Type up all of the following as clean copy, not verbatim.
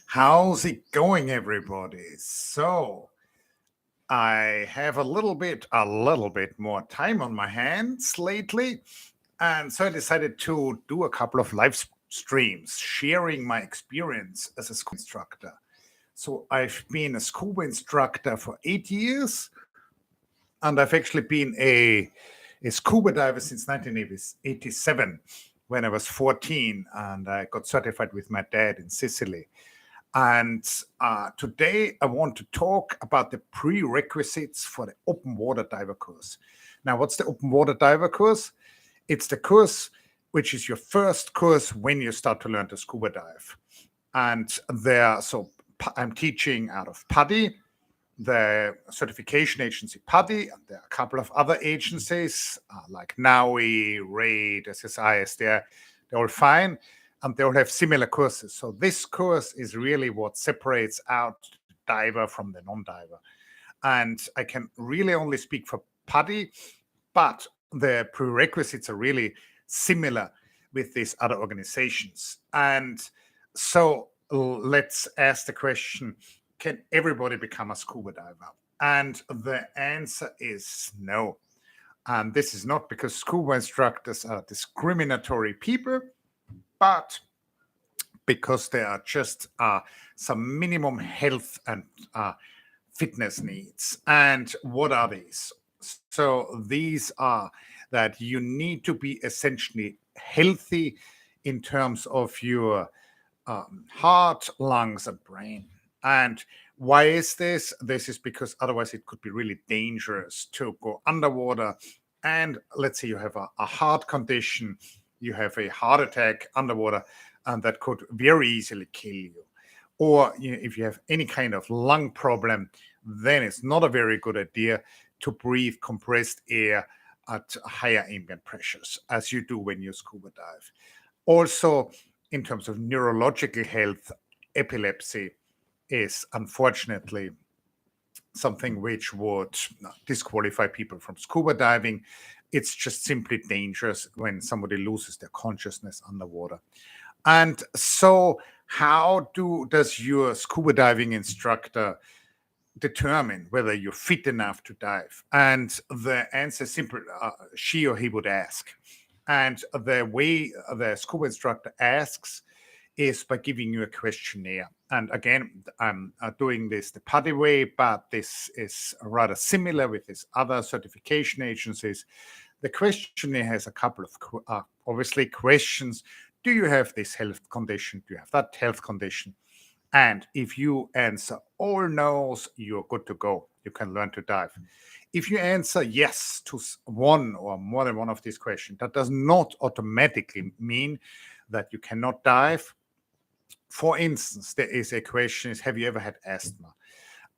How's it going, everybody? So I have a little bit more time on my hands lately, and so I decided to do a couple of streams sharing my experience as a scuba instructor. So I've been a scuba instructor for 8 years, and I've actually been a scuba diver since 1987 when I was 14, and I got certified with my dad in Sicily. And today I want to talk about the prerequisites for the open water diver course. Now, what's the open water diver course? It's the course which is your first course when you start to learn to scuba dive. And I'm teaching out of PADI, the certification agency PADI, and there are a couple of other agencies like NAUI, RAID, SSIS. They're all fine. And they all have similar courses. So this course is really what separates out the diver from the non-diver. And I can really only speak for PADI, but the prerequisites are really similar with these other organizations. And so let's ask the question, can everybody become a scuba diver? And the answer is no. And this is not because scuba instructors are discriminatory people, but because there are just some minimum health and fitness needs. And what are these? So these are that you need to be essentially healthy in terms of your heart, lungs, and brain. And why is this? This is because otherwise it could be really dangerous to go underwater. And let's say you have a heart condition, you have a heart attack underwater, and that could very easily kill you. Or if you have any kind of lung problem, then it's not a very good idea to breathe compressed air at higher ambient pressures, as you do when you scuba dive. Also, in terms of neurological health, epilepsy is unfortunately something which would disqualify people from scuba diving. It's just simply dangerous when somebody loses their consciousness underwater. And so how does your scuba diving instructor determine whether you're fit enough to dive? And the answer is simple, she or he would ask. And the way the scuba instructor asks is by giving you a questionnaire. And again, I'm doing this the PADI way, but this is rather similar with these other certification agencies. The questionnaire has a couple of obviously questions. Do you have this health condition? Do you have that health condition? And if you answer all no's, you're good to go. You can learn to dive. If you answer yes to one or more than one of these questions, that does not automatically mean that you cannot dive. For instance, there is a question is, have you ever had asthma?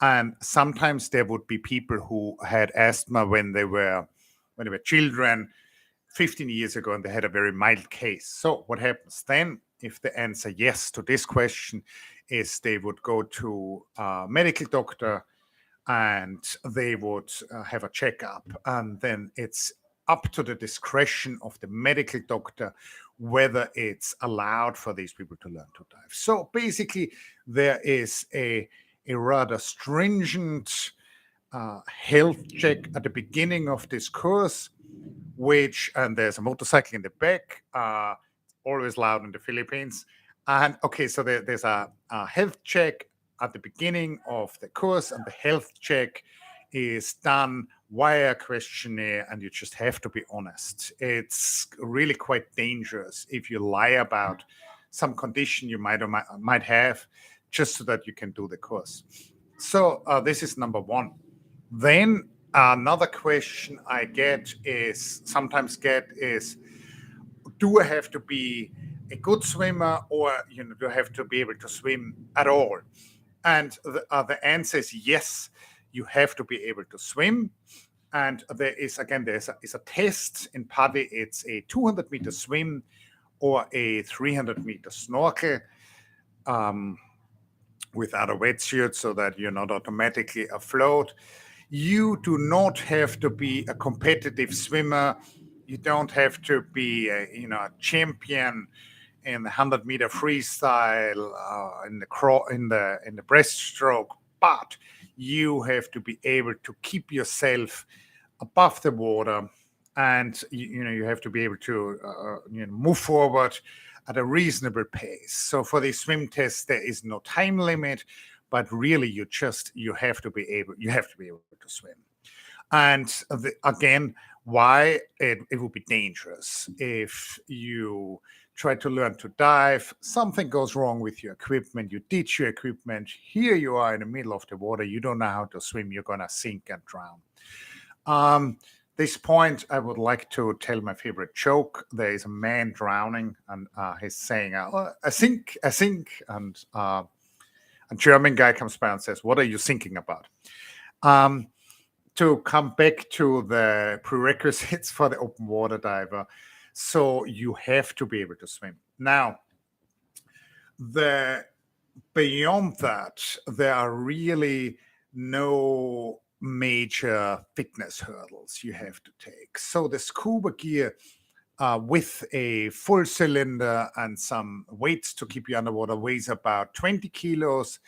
And sometimes there would be people who had asthma when they were children 15 years ago, and they had a very mild case. So what happens then, if the answer yes to this question, is they would go to a medical doctor and they would have a checkup. And then it's up to the discretion of the medical doctor whether it's allowed for these people to learn to dive. So basically, there is a rather stringent health check at the beginning of this course, and there's a motorcycle in the back, always loud in the Philippines. And okay, so there's a health check at the beginning of the course, and the health check is done via questionnaire, and you just have to be honest. It's really quite dangerous if you lie about some condition you might have, just so that you can do the course. So this is number one. Then another question I sometimes get is, do I have to be a good swimmer, or do I have to be able to swim at all? And the answer is yes, you have to be able to swim. And there's a test in PADI. It's a 200-meter swim or a 300-meter snorkel without a wetsuit, so that you're not automatically afloat. You do not have to be a competitive swimmer. You don't have to be a champion in the 100-meter freestyle, in the breaststroke, but you have to be able to keep yourself above the water, and you have to be able to move forward at a reasonable pace. So for the swim test, there is no time limit, but really you have to be able to swim. And again, why it would be dangerous if you try to learn to dive, something goes wrong with your equipment, you ditch your equipment, here you are in the middle of the water, you don't know how to swim, you're going to sink and drown. This point, I would like to tell my favorite joke. There is a man drowning, and he's saying, I sink, and a German guy comes by and says, what are you thinking about? To come back to the prerequisites for the open water diver, so you have to be able to swim. Now, beyond that, there are really no major fitness hurdles you have to take. So the scuba gear with a full cylinder and some weights to keep you underwater weighs about 20 kilos.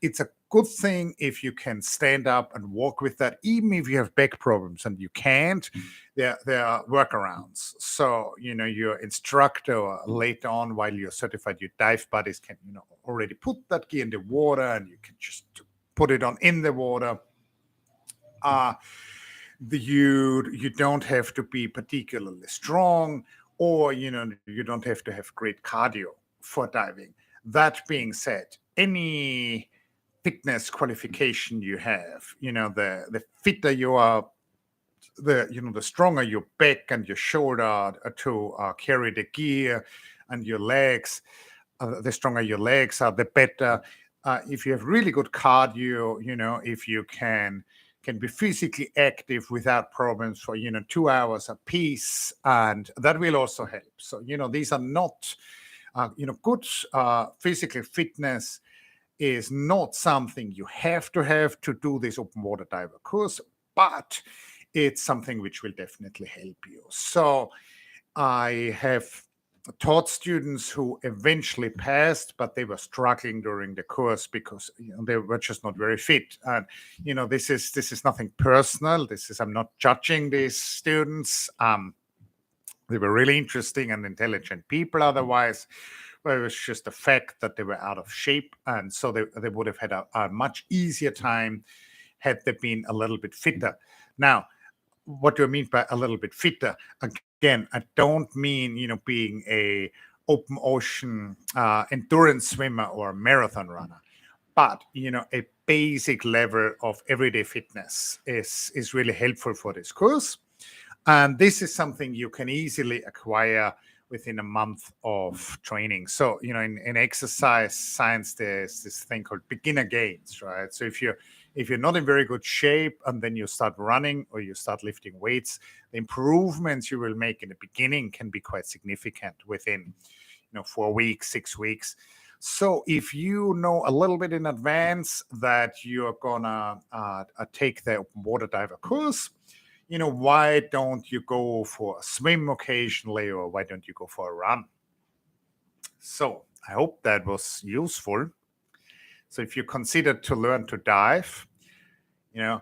It's a good thing if you can stand up and walk with that, even if you have back problems and you can't. There are workarounds. So, your instructor later on, while you're certified, your dive buddies can, already put that gear in the water, and you can just put it on in the water. You don't have to be particularly strong, or you don't have to have great cardio for diving. That being said, any fitness qualification you have, the fitter you are, the stronger your back and your shoulder to carry the gear, and your legs, the stronger your legs are, the better. If you have really good cardio, if you can be physically active without problems for 2 hours a piece, and that will also help. So these are not good physical fitness is not something you have to do this open water diver course, but it's something which will definitely help you. So I have taught students who eventually passed, but they were struggling during the course because they were just not very fit. And this is nothing personal. I'm not judging these students. They were really interesting and intelligent people otherwise, but it was just the fact that they were out of shape, and so they would have had a much easier time had they been a little bit fitter. Now, what do I mean by a little bit fitter? Again, I don't mean being a open ocean endurance swimmer or a marathon runner, but a basic level of everyday fitness is really helpful for this course. And this is something you can easily acquire within a month of training. So, in exercise science, there's this thing called beginner gains, right? So if you're not in very good shape and then you start running or you start lifting weights, the improvements you will make in the beginning can be quite significant within 4 weeks, 6 weeks. So if you know a little bit in advance that you're gonna take the open water diver course, why don't you go for a swim occasionally, or why don't you go for a run? So I hope that was useful. So if you consider to learn to dive, you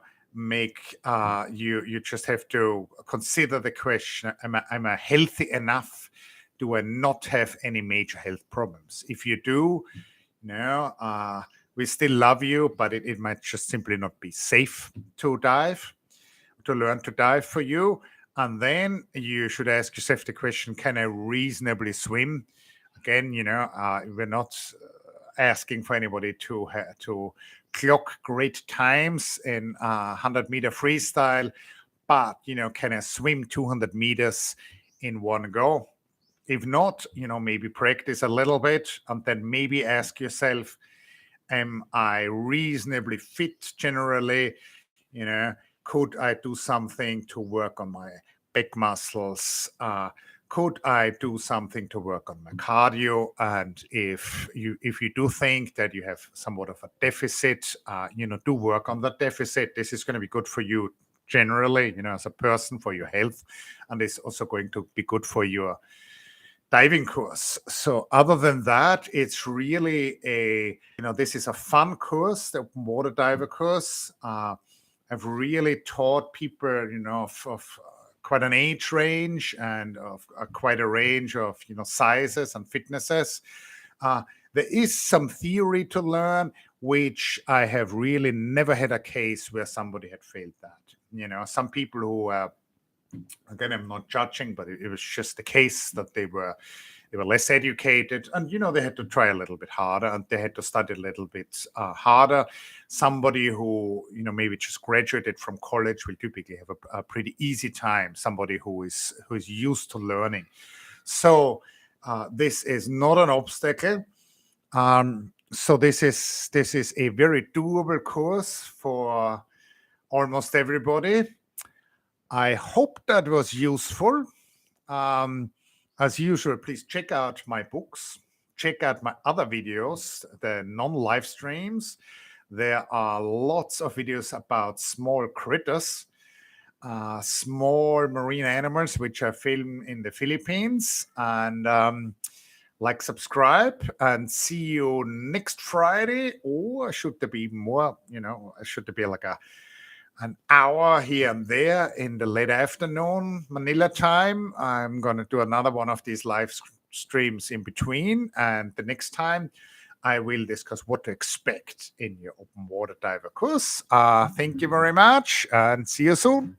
just have to consider the question: Am I healthy enough? Do I not have any major health problems? If you do, we still love you, but it might just simply not be safe to learn to dive for you. And then you should ask yourself the question: can I reasonably swim? Again, we're not asking for anybody to clock great times in 100-meter freestyle, but can I swim 200 meters in one go? If not, maybe practice a little bit, and then maybe ask yourself, am I reasonably fit generally? Could I do something to work on my back muscles? Could I do something to work on my cardio? And if you do think that you have somewhat of a deficit, do work on that deficit. This is going to be good for you generally, as a person, for your health, and it's also going to be good for your diving course. So other than that, it's really this is a fun course, the open water diver course. I've really taught people, of quite an age range and of quite a range of, sizes and fitnesses. There is some theory to learn, which I have really never had a case where somebody had failed that. Some people who, again, I'm not judging, but it was just the case that they were less educated, and they had to try a little bit harder, and they had to study a little bit harder. Somebody who maybe just graduated from college will typically have a pretty easy time. Somebody who is used to learning. So this is not an obstacle. So this is a very doable course for almost everybody. I hope that was useful. As usual, please check out my books, check out my other videos, the non-live streams. There are lots of videos about small critters, small marine animals, which I film in the Philippines. And subscribe, and see you next Friday. Or should there be more, should there be like an hour here and there in the late afternoon, Manila time, I'm going to do another one of these live streams in between. And the next time, I will discuss what to expect in your open water diver course. Thank you very much, and see you soon.